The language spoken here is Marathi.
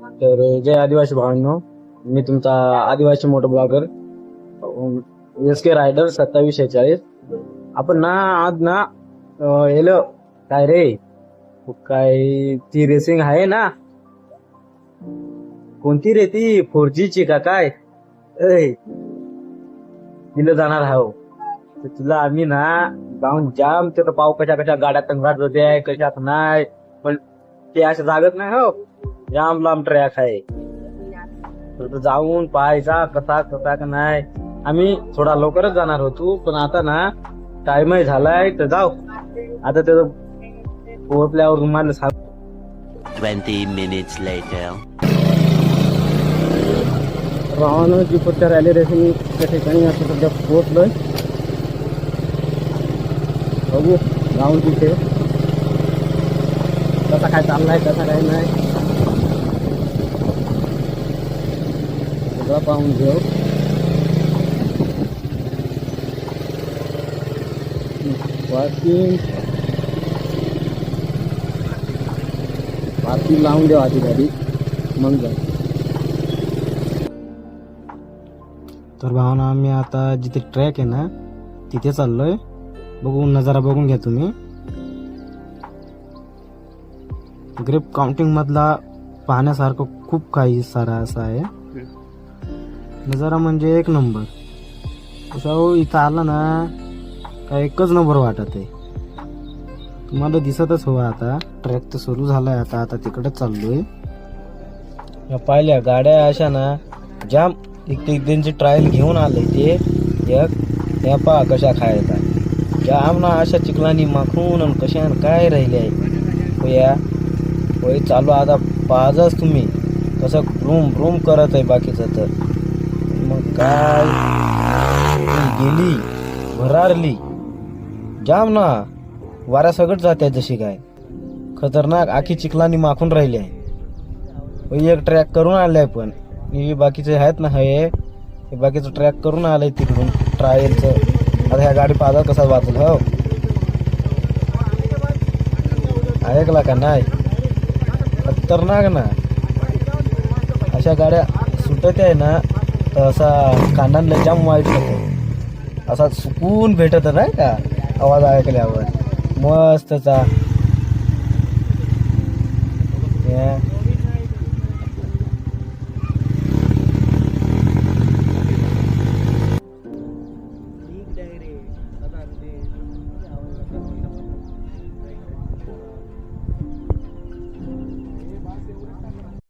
तर जय आदिवासी भावांनो, मी तुमचा आदिवासी मोठा ब्लॉगर SK रायडर 2746. आपण ना आज ना येलो काय रे, काय ती रेसिंग आहे ना, कोणती रे ती 4G ची का काय तिला जाणार आहो. तर तुला आम्ही ना जाऊन जाम तिथं पाव कशा कशा गाड्या तंगाट होते कशात नाही, पण ते असं जागत नाही हो. जाम लांब ट्रॅक आहे, तर जाऊन पाहायचा कसा कसा का नाही. आम्ही थोडा लवकरच जाणार होतो, पण आता ना टाइमही झालाय, तर जाऊ आता त्याचं पोहोचल्यावर तुम्हाला सांग. 20 minutes later. राहणं जीपच्या रॅली रेसिंग त्या ठिकाणी असं सध्या पोहोचलोय. बघू जाऊन तिथे कसा काय चाललाय कसा काय नाही सगळं पाहून घेऊ. पार्किंग लावून देऊ आधी गाडी मग जाऊ. तर भावना आम्ही आता जिथे ट्रॅक आहे ना तिथे चाललोय. बघू नजारा बघून घ्या तुम्ही. ग्रिप काउंटिंग मधला पाहण्यासारखं खूप काही सारा असा आहे नजारा, म्हणजे एक नंबर. तसं इथं आला ना काय एकच नंबर वाटत आहे. तुम्हाला दिसतच हवं. आता ट्रॅक तर सुरू झालाय. आता आता तिकडेच चाललोय. या पाहिल्या गाड्या अशा ना जाम एक त्यांची ट्रायल घेऊन आले ते एक या पा कशा खायचा जाम ना अशा चिखलानी माखून आणि कशा काय राहिले आहे या होय. चालू आता पाहजाच तुम्ही कसं रूम रूम करत आहे बाकीचं. तर मग काय गेली भरारली जाम ना वाऱ्या सगळं जाते जशी काय खतरनाक आखी चिखलानी माखून राहिली आहे. एक ट्रॅक करून आलाय, पण हे बाकीचे आहेत ना हे बाकीचं ट्रॅक करून आलंय तिकडून ट्रायलचं. आता ह्या गाडी पाहता कसा वाचल हो. ऐकला का नाही खतरनाक ना. अशा गाड्या सुटत आहे ना तर असा कानांना जाम वाईट होतो. असा सुकून भेटत नाही का आवाज ऐकल्यावर मस्तचा.